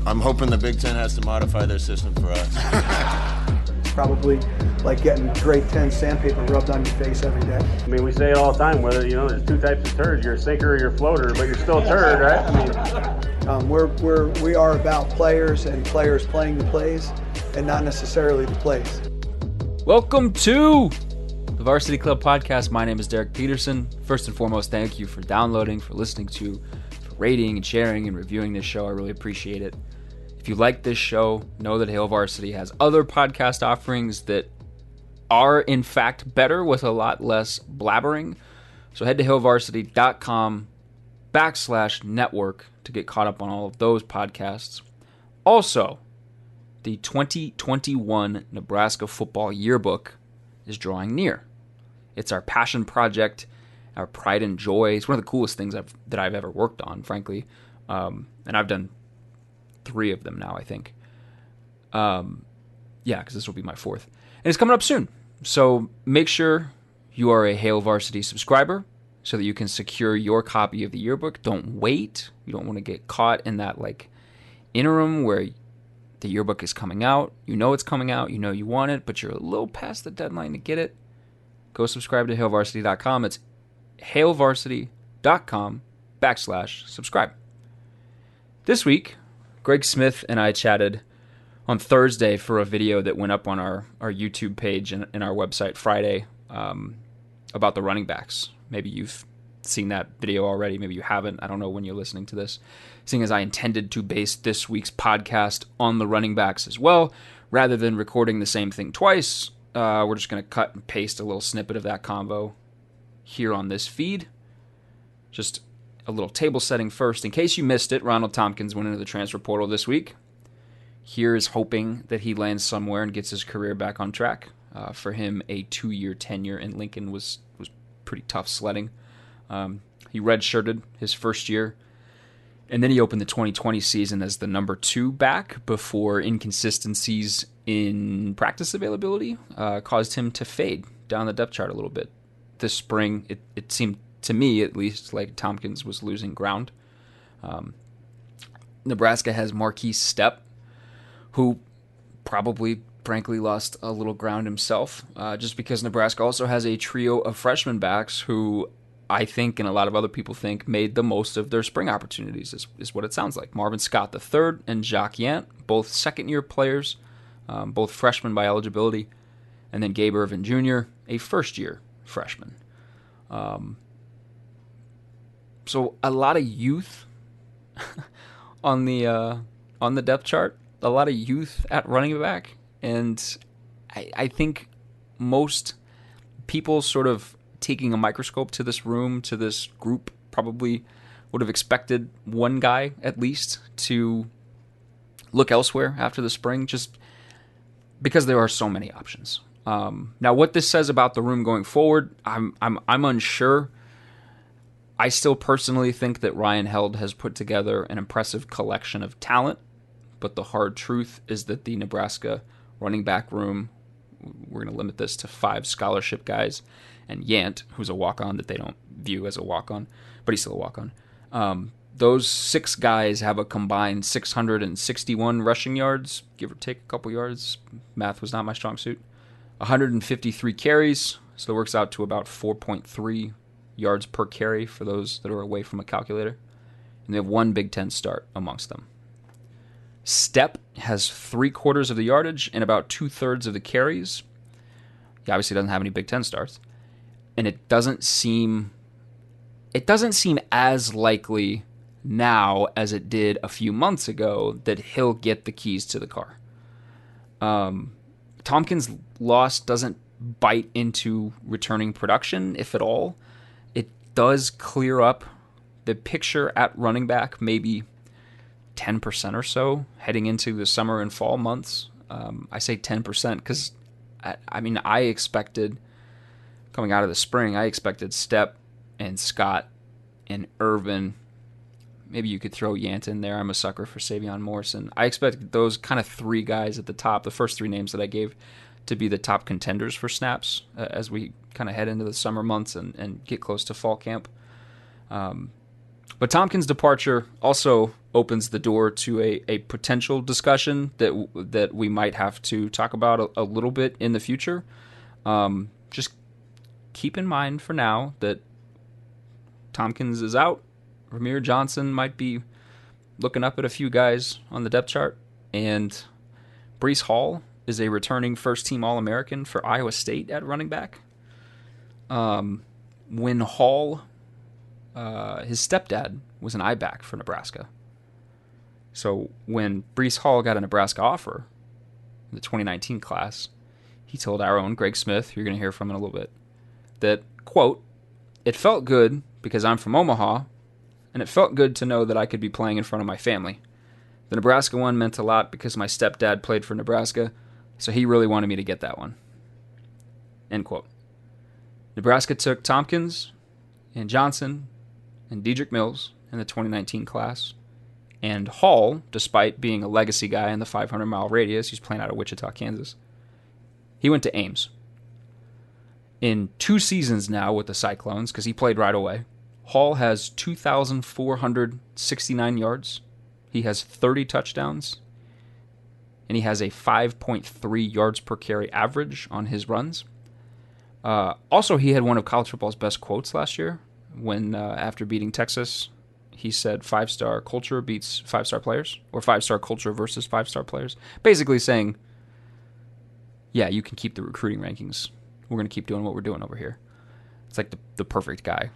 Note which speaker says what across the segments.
Speaker 1: I'm hoping the Big Ten has to modify their system for us.
Speaker 2: Probably like getting grade 10 sandpaper rubbed on your face every day.
Speaker 3: I mean, we say it all the time, whether, there's two types of turds. You're a sinker or you're a floater, but you're still a turd, right? I
Speaker 2: mean, we are about players and players playing the plays and not necessarily the plays.
Speaker 4: Welcome to the Varsity Club podcast. My name is Derek Peterson. First and foremost, thank you for downloading, for listening to, for rating and sharing and reviewing this show. I really appreciate it. If you like this show, know that Hail Varsity has other podcast offerings that are, in fact, better with a lot less blabbering. So head to hailvarsity.com/network to get caught up on all of those podcasts. Also, the 2021 Nebraska Football Yearbook is drawing near. It's our passion project, our pride and joy. It's one of the coolest things that I've ever worked on, frankly. And I've done 3 of them now, I think. Because this will be my 4th. And it's coming up soon. So make sure you are a Hail Varsity subscriber so that you can secure your copy of the yearbook. Don't wait. You don't want to get caught in that interim where the yearbook is coming out. You know it's coming out. You know you want it, but you're a little past the deadline to get it. Go subscribe to hailvarsity.com. It's hailvarsity.com/subscribe. This week, Greg Smith and I chatted on Thursday for a video that went up on our YouTube page and our website Friday about the running backs. Maybe you've seen that video already. Maybe you haven't. I don't know when you're listening to this. Seeing as I intended to base this week's podcast on the running backs as well, rather than recording the same thing twice, we're just going to cut and paste a little snippet of that convo here on this feed. Just a little table setting first. In case you missed it, Ronald Tompkins went into the transfer portal this week. Here is hoping that he lands somewhere and gets his career back on track. For him, a 2-year tenure in Lincoln was pretty tough sledding. He redshirted his first year, and then he opened the 2020 season as the number 2 back before inconsistencies in practice availability caused him to fade down the depth chart a little bit. This spring, it seemed, to me at least, like Tompkins was losing ground. Nebraska has Marquise Stepp, who probably, frankly, lost a little ground himself, just because Nebraska also has a trio of freshman backs who I think, and a lot of other people think, made the most of their spring opportunities, is what it sounds like. Marvin Scott III and Jacques Yant, both second-year players, both freshmen by eligibility, and then Gabe Ervin Jr., a first-year freshman. So a lot of youth on the depth chart, a lot of youth at running back, and I think most people sort of taking a microscope to this room, to this group, probably would have expected one guy at least to look elsewhere after the spring, just because there are so many options. Now, what this says about the room going forward, I'm unsure. I still personally think that Ryan Held has put together an impressive collection of talent, but the hard truth is that the Nebraska running back room, we're going to limit this to 5 scholarship guys, and Yant, who's a walk-on that they don't view as a walk-on, but he's still a walk-on. Those 6 guys have a combined 661 rushing yards, give or take a couple yards. Math was not my strong suit. 153 carries, so it works out to about 4.3 yards per carry for those that are away from a calculator. And they have 1 Big Ten start amongst them. Stepp has 3/4 of the yardage and about 2/3 of the carries. He obviously doesn't have any Big Ten starts. And it doesn't seem as likely now as it did a few months ago that he'll get the keys to the car. Tompkins' loss doesn't bite into returning production, if at all. It does clear up the picture at running back, maybe 10% or so heading into the summer and fall months. I say 10% because, I expected, coming out of the spring, I expected Stepp and Scott and Ervin. Maybe you could throw Yant in there. I'm a sucker for Savion Morrison. I expected those kind of 3 guys at the top, the first 3 names that I gave, to be the top contenders for snaps as we kind of head into the summer months and get close to fall camp. But Tompkins' departure also opens the door to a potential discussion that we might have to talk about a little bit in the future. Just keep in mind for now that Tompkins is out. Ramir Johnson might be looking up at a few guys on the depth chart. And Breece Hall is a returning first-team All-American for Iowa State at running back. When Hall, his stepdad was an I-back for Nebraska. So when Breece Hall got a Nebraska offer in the 2019 class, he told our own Greg Smith, who you're going to hear from in a little bit, that, quote, "It felt good because I'm from Omaha, and it felt good to know that I could be playing in front of my family. The Nebraska one meant a lot because my stepdad played for Nebraska, so he really wanted me to get that one." End quote. Nebraska took Tompkins and Johnson and Dedrick Mills in the 2019 class. And Hall, despite being a legacy guy in the 500-mile radius, he's playing out of Wichita, Kansas, he went to Ames. In 2 seasons now with the Cyclones, because he played right away, Hall has 2,469 yards. He has 30 touchdowns. And he has a 5.3 yards per carry average on his runs. Also, he had one of college football's best quotes last year when, after beating Texas, he said 5-star culture beats 5-star players, or 5-star culture versus 5-star players. Basically saying, yeah, you can keep the recruiting rankings. We're going to keep doing what we're doing over here. It's like the perfect guy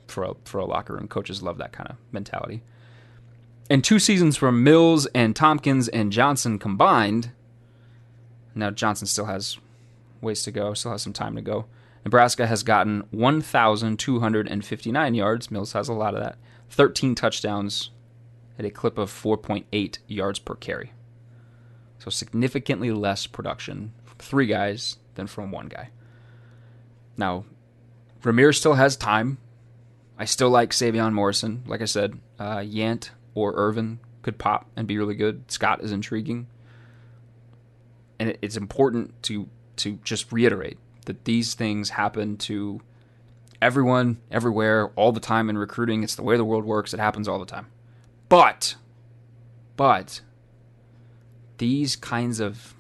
Speaker 4: for a locker room. Coaches love that kind of mentality. In 2 seasons from Mills and Tompkins and Johnson combined, now Johnson still has ways to go, still has some time to go. Nebraska has gotten 1,259 yards. Mills has a lot of that. 13 touchdowns at a clip of 4.8 yards per carry. So significantly less production from 3 guys than from 1 guy. Now, Ramir still has time. I still like Savion Morrison. Like I said, Yant or Irvin could pop and be really good. Scott is intriguing. And it's important to just reiterate that these things happen to everyone, everywhere, all the time in recruiting. It's the way the world works. It happens all the time. But these kinds of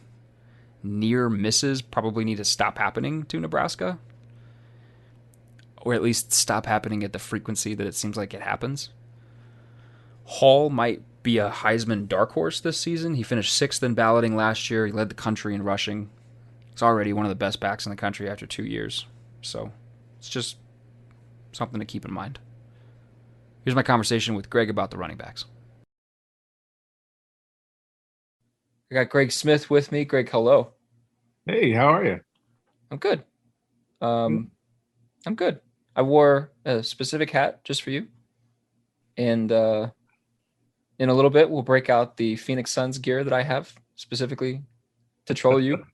Speaker 4: near misses probably need to stop happening to Nebraska, or at least stop happening at the frequency that it seems like it happens. Hall might be a Heisman dark horse this season. He finished 6th in balloting last year. He led the country in rushing. He's already one of the best backs in the country after 2 years. So it's just something to keep in mind. Here's my conversation with Greg about the running backs. I got Greg Smith with me. Greg, hello.
Speaker 5: Hey, how are you?
Speaker 4: I'm good. I'm good. I wore a specific hat just for you. And in a little bit, we'll break out the Phoenix Suns gear that I have specifically to troll you.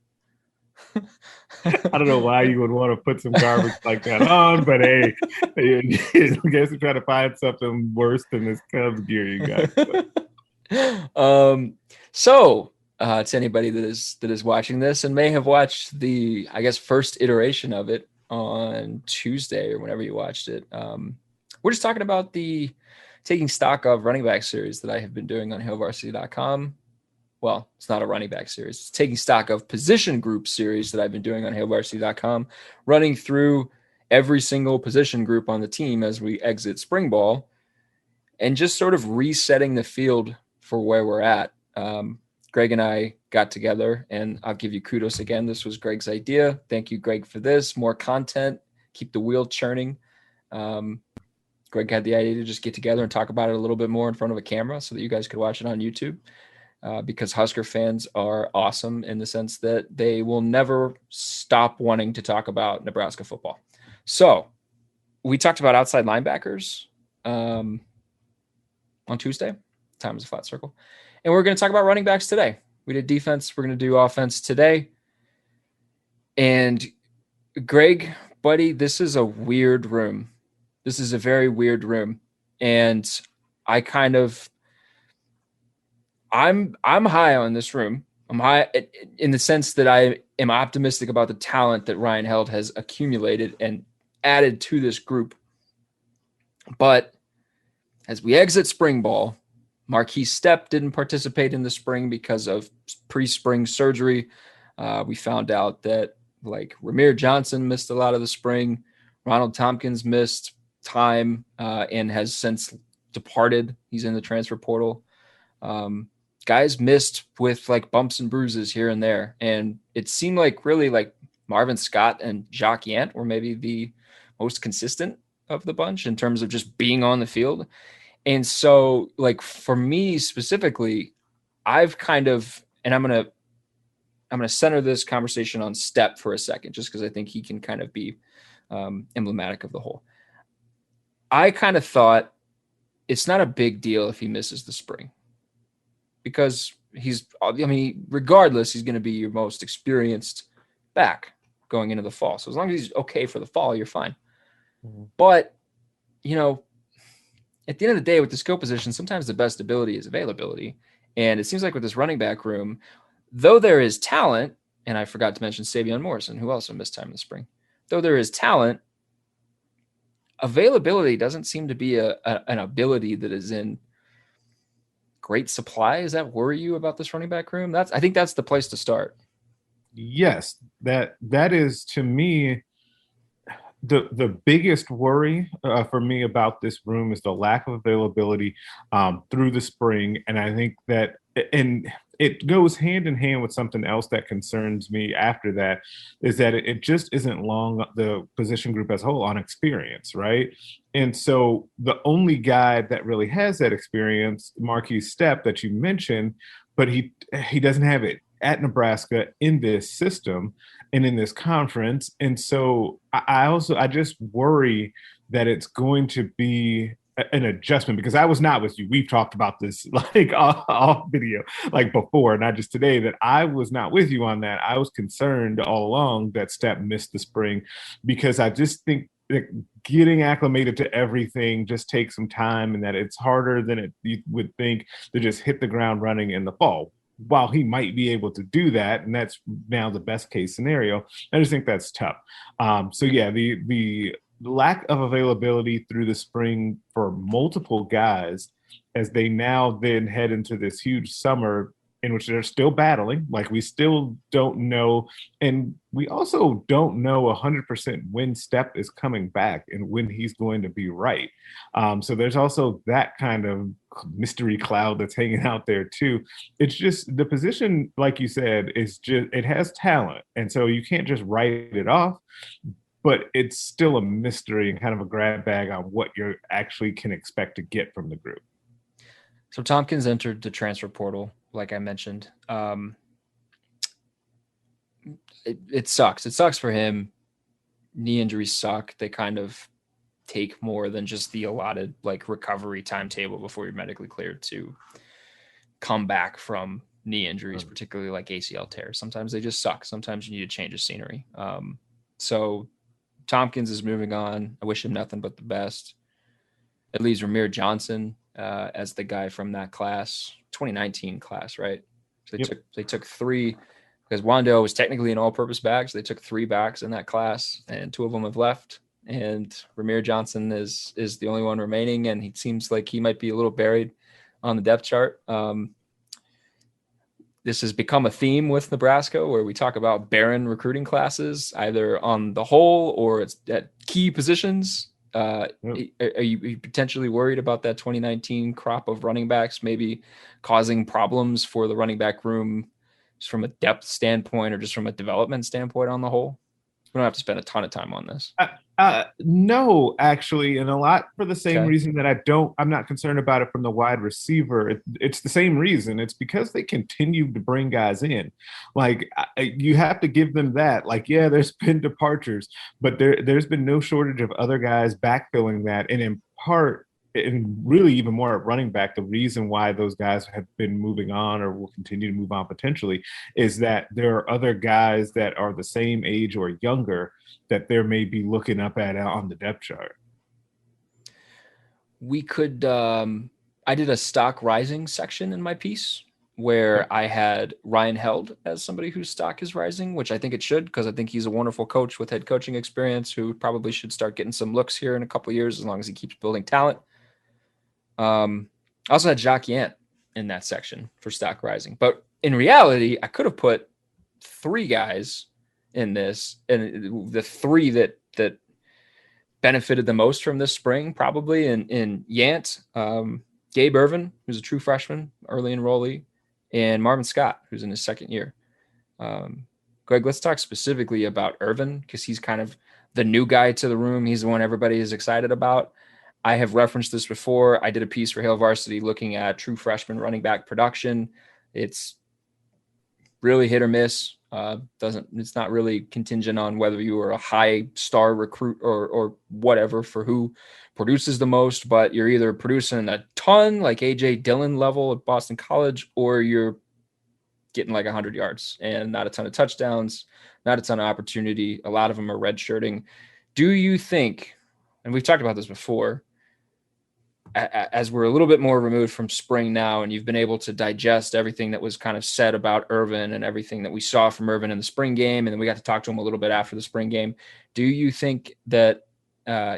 Speaker 5: I don't know why you would want to put some garbage like that on, but hey, I guess you try to find something worse than this Cubs gear you got.
Speaker 4: So to anybody that is watching this and may have watched the, I guess, first iteration of it on Tuesday or whenever you watched it, we're just talking about the taking stock of running back series that I have been doing on Varsity.com. Well, it's not a running back series. It's taking stock of position group series that I've been doing on Varsity.com, running through every single position group on the team as we exit spring ball and just sort of resetting the field for where we're at. Greg and I got together, and I'll give you kudos again. This was Greg's idea. Thank you, Greg, for this. More content, keep the wheel churning. Greg had the idea to just get together and talk about it a little bit more in front of a camera so that you guys could watch it on YouTube. Because Husker fans are awesome in the sense that they will never stop wanting to talk about Nebraska football. So we talked about outside linebackers on Tuesday. Time is a flat circle. And we're going to talk about running backs today. We did defense. We're going to do offense today. And Greg, buddy, this is a weird room. This is a very weird room. And I'm high on this room. I'm high in the sense that I am optimistic about the talent that Ryan Held has accumulated and added to this group. But As we exit spring ball, Marquise Stepp didn't participate in the spring because of pre-spring surgery. We found out that like Ramir Johnson missed a lot of the spring. Ronald Tompkins missed time and has since departed. He's in the transfer portal. Guys missed with like bumps and bruises here and there. And it seemed like really like Marvin Scott and Jacques Yant were maybe the most consistent of the bunch in terms of just being on the field. And so like for me specifically, I've kind of, and I'm going to center this conversation on Stepp for a second, just because I think he can kind of be emblematic of the whole. I kind of thought it's not a big deal if he misses the spring because regardless, he's going to be your most experienced back going into the fall. So as long as he's okay for the fall, you're fine. Mm-hmm. But, at the end of the day with the skill position, sometimes the best ability is availability. And it seems like with this running back room, though there is talent, and I forgot to mention Savion Morrison, who also missed time in the spring, though there is talent, availability doesn't seem to be an ability that is in great supply. Does that worry you about this running back room? I think that's the place to start.
Speaker 5: Yes, that is to me the biggest worry for me about this room is the lack of availability through the spring, and I think that it goes hand in hand with something else that concerns me after that is that it just isn't long, the position group as a whole, on experience, right? And so the only guy that really has that experience, Marquise Stepp, that you mentioned, but he doesn't have it at Nebraska in this system and in this conference. And so I just worry that it's going to be an adjustment, because I was not with you. We've talked about this like off video, like before, not just today, that I was not with you on that. I was concerned all along that Stepp missed the spring, because I just think that getting acclimated to everything just takes some time, and that it's harder than you would think to just hit the ground running in the fall. While he might be able to do that, and that's now the best case scenario, I just think that's tough. So yeah, the lack of availability through the spring for multiple guys as they now then head into this huge summer in which they're still battling, like we still don't know. And we also don't know 100% when Stepp is coming back and when he's going to be right. So there's also that kind of mystery cloud that's hanging out there too. It's just the position, like you said, it has talent. And so you can't just write it off, but it's still a mystery and kind of a grab bag on what you actually can expect to get from the group.
Speaker 4: So Tompkins entered the transfer portal, like I mentioned. It sucks. It sucks for him. Knee injuries suck. They kind of take more than just the allotted like recovery timetable before you're medically cleared to come back from knee injuries, particularly like ACL tears. Sometimes they just suck. Sometimes you need a change of scenery. So Tompkins is moving on. I wish him nothing but the best. It leaves Ramir Johnson as the guy from that class, 2019 class, right? So they took three, because Wando was technically an all-purpose back, so they took three backs in that class, and two of them have left. And Ramir Johnson is the only one remaining, and he seems like he might be a little buried on the depth chart. This has become a theme with Nebraska where we talk about barren recruiting classes, either on the whole or it's at key positions. Are you potentially worried about that 2019 crop of running backs maybe causing problems for the running back room just from a depth standpoint or just from a development standpoint on the whole? We don't have to spend a ton of time on this.
Speaker 5: No, actually, and a lot for the same reason that I'm not concerned about it from the wide receiver. It's the same reason. It's because they continue to bring guys in. Like, you have to give them that. Like, yeah, there's been departures, but there's been no shortage of other guys backfilling that. And in part, and really even more at running back, the reason why those guys have been moving on or will continue to move on potentially is that there are other guys that are the same age or younger that there may be looking up at on the depth chart.
Speaker 4: We could, I did a stock rising section in my piece where I had Ryan Held as somebody whose stock is rising, which I think it should, because I think he's a wonderful coach with head coaching experience who probably should start getting some looks here in a couple of years as long as he keeps building talent. I also had Jacques Yant in that section for stock rising. But in reality, I could have put 3 guys in this, and the 3 that benefited the most from this spring, probably in Yant, Gabe Irvin, who's a true freshman, early enrollee, and Marvin Scott, who's in his second year. Greg, let's talk specifically about Irvin, because he's kind of the new guy to the room. He's the one everybody is excited about. I have referenced this before. I did a piece for Hail Varsity looking at true freshman running back production. It's really hit or miss. It's not really contingent on whether you are a high star recruit or whatever for who produces the most, but you're either producing a ton like AJ Dillon level at Boston College, or you're getting like 100 yards and not a ton of touchdowns, not a ton of opportunity. A lot of them are redshirting. Do you think, and we've talked about this before, as we're a little bit more removed from spring now, and you've been able to digest everything that was kind of said about Irvin and everything that we saw from Irvin in the spring game, and then we got to talk to him a little bit after the spring game, do you think that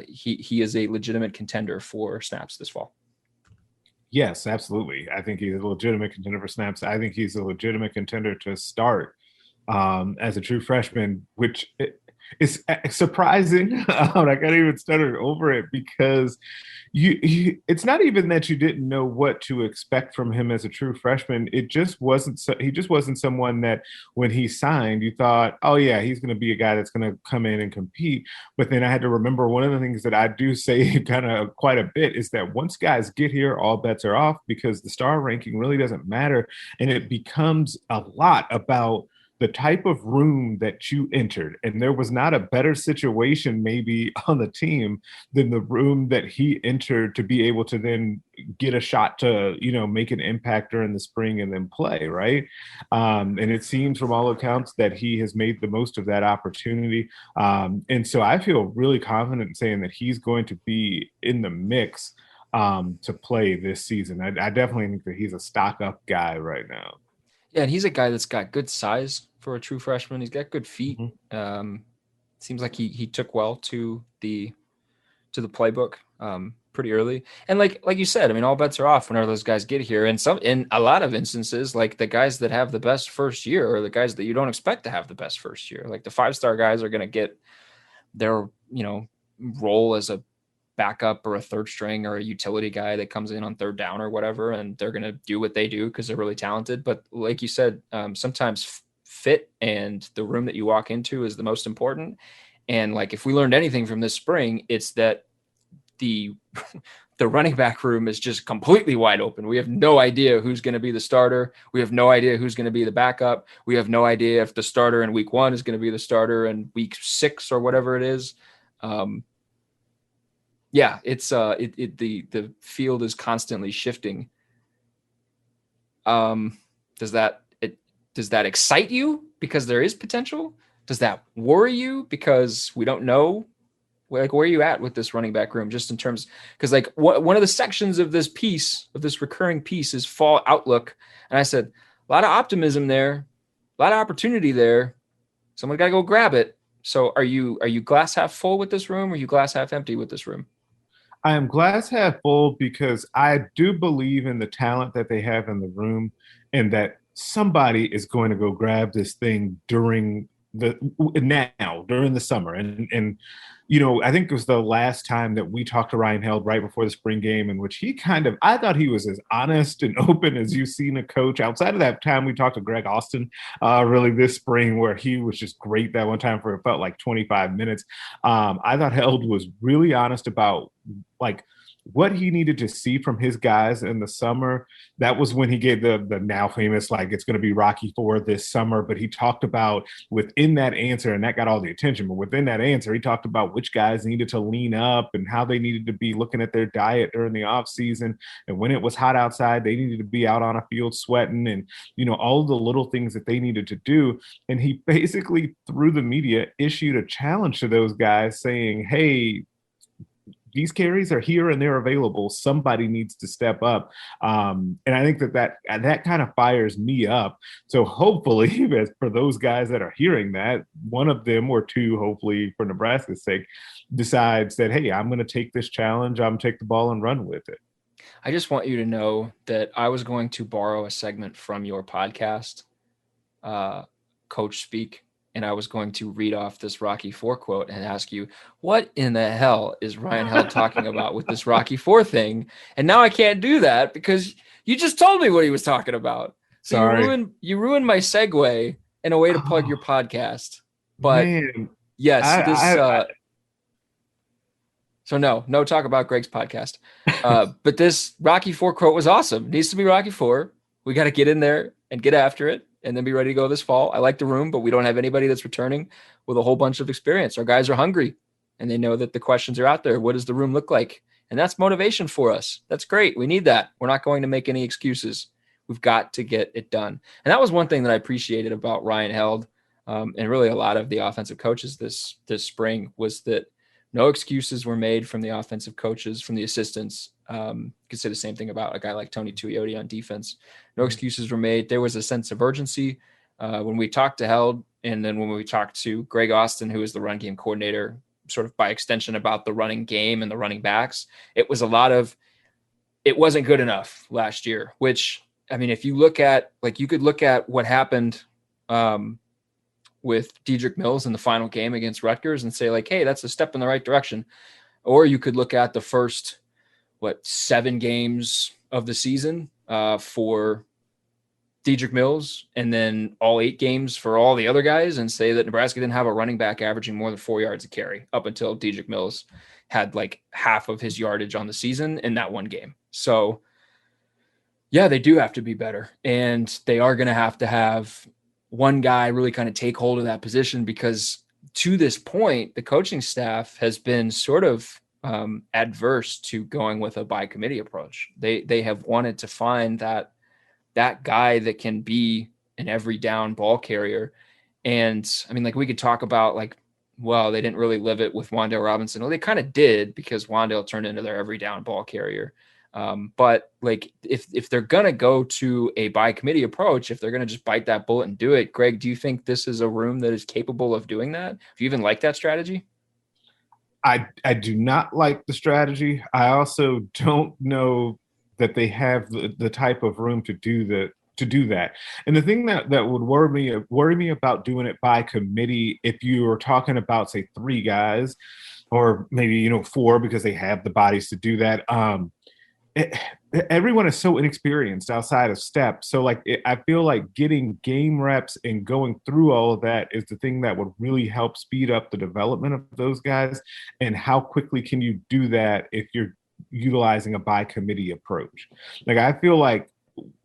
Speaker 4: he is a legitimate contender for snaps this fall?
Speaker 5: Yes, absolutely. I think he's a legitimate contender for snaps. I think he's a legitimate contender to start as a true freshman, which is surprising. I can't even stutter over it, because it's not even that you didn't know what to expect from him as a true freshman. It just wasn't. He just wasn't someone that when he signed, you thought, oh yeah, he's going to be a guy that's going to come in and compete. But then I had to remember, one of the things that I do say kind of quite a bit is that once guys get here, all bets are off, because the star ranking really doesn't matter, and it becomes a lot about the type of room that you entered. And there was not a better situation maybe on the team than the room that he entered to be able to then get a shot to, make an impact during the spring and then play, right? And it seems from all accounts that he has made the most of that opportunity. And so I feel really confident in saying that he's going to be in the mix to play this season. I definitely think that he's a stock up guy right now.
Speaker 4: Yeah, and he's a guy that's got good size for a true freshman. He's got good feet.
Speaker 5: Mm-hmm.
Speaker 4: Seems like he took well to the playbook pretty early. And like you said, I mean, all bets are off whenever those guys get here. And in a lot of instances, like the guys that have the best first year are the guys that you don't expect to have the best first year. Like the 5-star guys are going to get their role as a backup or a third string or a utility guy that comes in on third down or whatever, and they're going to do what they do because they're really talented. But like you said, sometimes fit and the room that you walk into is the most important. And like, if we learned anything from this spring, it's that the running back room is just completely wide open. We have no idea who's going to be the starter. We have no idea who's going to be the backup. We have no idea if the starter in week 1 is going to be the starter in week 6 or whatever it is. Yeah, it's the field is constantly shifting. Does that excite you because there is potential? Does that worry you because we don't know? Like, where are you at with this running back room, just in terms, because like one of the sections of this piece, of this recurring piece, is fall outlook, and I said a lot of optimism there, a lot of opportunity there. Someone got to go grab it. So are you glass half full with this room, or are you glass half empty with this room?
Speaker 5: I am glass half full, because I do believe in the talent that they have in the room, and that somebody is going to go grab this thing during the summer. And I think it was the last time that we talked to Ryan Held right before the spring game, in which I thought he was as honest and open as you've seen a coach. Outside of that time, we talked to Greg Austin really this spring, where he was just great that one time for, it felt like 25 minutes. I thought Held was really honest about like what he needed to see from his guys in the summer. That was when he gave the now famous, like, it's going to be Rocky IV this summer. But he talked about within that answer, and that got all the attention, but within that answer, he talked about which guys needed to lean up and how they needed to be looking at their diet during the off season. And when it was hot outside, they needed to be out on a field sweating, and, all the little things that they needed to do. And he basically, through the media, issued a challenge to those guys saying, hey, these carries are here and they're available. Somebody needs to step up. And I think that kind of fires me up. So hopefully, as for those guys that are hearing that, one of them or two, hopefully for Nebraska's sake, decides that, hey, I'm going to take this challenge. I'm going to take the ball and run with it.
Speaker 4: I just want you to know that I was going to borrow a segment from your podcast, Coach Speak, and I was going to read off this Rocky Four quote and ask you, what in the hell is Ryan Held talking about with this Rocky Four thing? And now I can't do that because you just told me what he was talking about. So
Speaker 5: Sorry.
Speaker 4: you ruined my segue and a way to plug your
Speaker 5: Oh,
Speaker 4: podcast. But
Speaker 5: man,
Speaker 4: yes,
Speaker 5: I,
Speaker 4: this
Speaker 5: I
Speaker 4: so no talk about Greg's podcast. But this Rocky Four quote was awesome. It needs to be Rocky Four. We got to get in there and get after it and then be ready to go this fall. I like the room, but we don't have anybody that's returning with a whole bunch of experience. Our guys are hungry and they know that the questions are out there. What does the room look like? And that's motivation for us. That's great. We need that. We're not going to make any excuses. We've got to get it done. And that was one thing that I appreciated about Ryan Held, and really a lot of the offensive coaches this spring, was that no excuses were made from the offensive coaches, from the assistants. Could say the same thing about a guy like Tony Tuioti on defense. No excuses were made. There was a sense of urgency when we talked to Held, and then when we talked to Greg Austin, who is the run game coordinator, sort of by extension about the running game and the running backs. It was a lot of, it wasn't good enough last year, which, I mean, if you look at, like, you could look at what happened with Dedrick Mills in the final game against Rutgers and say, like, hey, that's a step in the right direction. Or you could look at the first, 7 games of the season for Dedrick Mills, and then all 8 games for all the other guys, and say that Nebraska didn't have a running back averaging more than 4 yards a carry up until Dedrick Mills had like half of his yardage on the season in that one game. So yeah, they do have to be better, and they are going to have one guy really kind of take hold of that position, because to this point, the coaching staff has been sort of adverse to going with a by committee approach. They have wanted to find that guy that can be an every down ball carrier. And I mean, like, we could talk about, like, well, they didn't really live it with Wan'Dale Robinson. Well, they kind of did, because Wan'Dale turned into their every down ball carrier. But like, if they're going to go to a by committee approach, if they're going to just bite that bullet and do it, Greg, do you think this is a room that is capable of doing that? Do you even like that strategy?
Speaker 5: I do not like the strategy. I also don't know that they have the type of room to do that. And the thing that would worry me about doing it by committee, if you were talking about, say, 3 guys, or maybe 4, because they have the bodies to do that. Everyone is so inexperienced outside of step. So I feel like getting game reps and going through all of that is the thing that would really help speed up the development of those guys. And how quickly can you do that if you're utilizing a by committee approach? Like, I feel like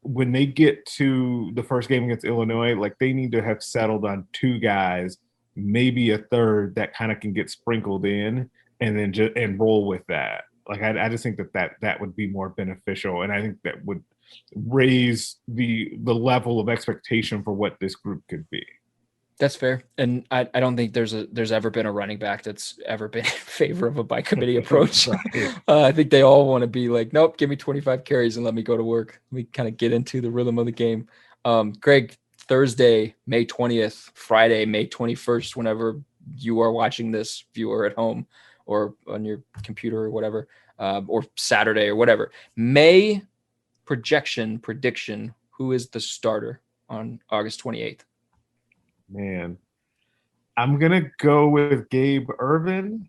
Speaker 5: when they get to the first game against Illinois, like, they need to have settled on 2 guys, maybe a third that kind of can get sprinkled in, and then just roll with that. Like, I just think that would be more beneficial, and I think that would raise the level of expectation for what this group could be.
Speaker 4: That's fair. And I don't think there's ever been a running back that's ever been in favor of a by committee approach. I think they all want to be like, nope, give me 25 carries and let me go to work. We kind of get into the rhythm of the game. Greg, Thursday, May 20th, Friday, May 21st, whenever you are watching this, viewer at home or on your computer or whatever, or Saturday or whatever. May prediction, who is the starter on August 28th?
Speaker 5: Man, I'm going to go with Gabe Ervin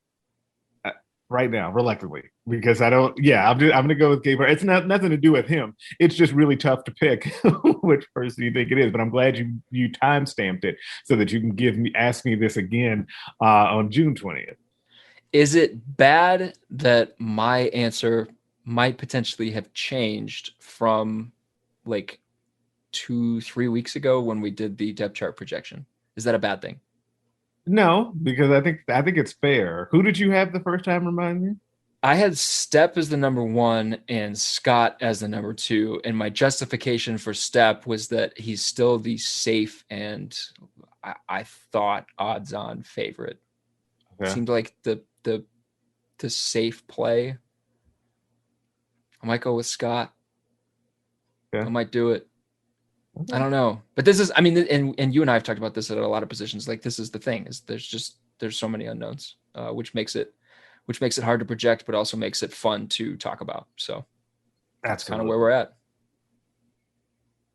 Speaker 5: right now, reluctantly, because I'm going to go with Gabe. It's nothing to do with him. It's just really tough to pick which person you think it is. But I'm glad you time-stamped it so that you can ask me this again on June 20th.
Speaker 4: Is it bad that my answer might potentially have changed from like 2-3 weeks ago when we did the depth chart projection? Is that a bad thing?
Speaker 5: No, because I think it's fair. Who did you have the first time, remind me?
Speaker 4: I had Stepp as the number 1 and Scott as the number 2. And my justification for Stepp was that he's still the safe and I thought odds on favorite. Okay. Seemed like the safe play. I might go with Scott. Okay. I might do it. Okay. I don't know, but this is, I mean, and you and I have talked about this at a lot of positions. Like, this is the thing, is there's so many unknowns, which makes it hard to project, but also makes it fun to talk about. So That's kind of where we're at.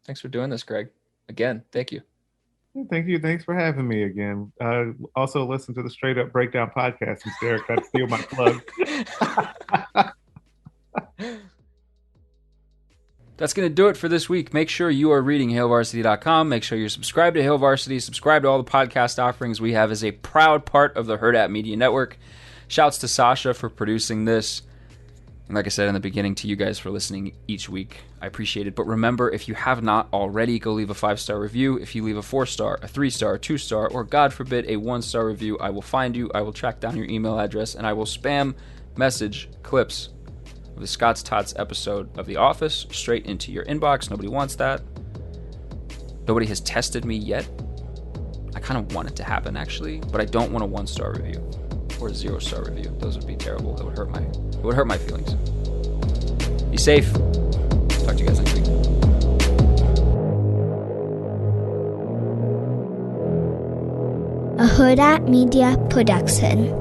Speaker 4: Thanks for doing this, Greg. Again, thank you.
Speaker 5: Thank you. Thanks for having me again. Also, listen to the Straight Up Breakdown podcast. Since Derek got to steal my plug.
Speaker 4: That's going to do it for this week. Make sure you are reading HailVarsity.com. Make sure you're subscribed to Hail Varsity. Subscribe to all the podcast offerings we have as a proud part of the Hurrdat Media Network. Shouts to Sasha for producing this. And like I said in the beginning, to you guys for listening each week. I appreciate it. But remember, if you have not already, go leave a 5-star review. If you leave a 4-star, a 3-star, a 2-star, or God forbid, a 1-star review, I will find you, I will track down your email address, and I will spam message clips of the Scott's Tots episode of The Office straight into your inbox. Nobody wants that. Nobody has tested me yet. I kind of want it to happen, actually, but I don't want a 1-star review or a 0-star review. Those would be terrible. That would hurt my feelings. Be safe. Talk to you guys next week.
Speaker 6: A Hurrdat Media Production.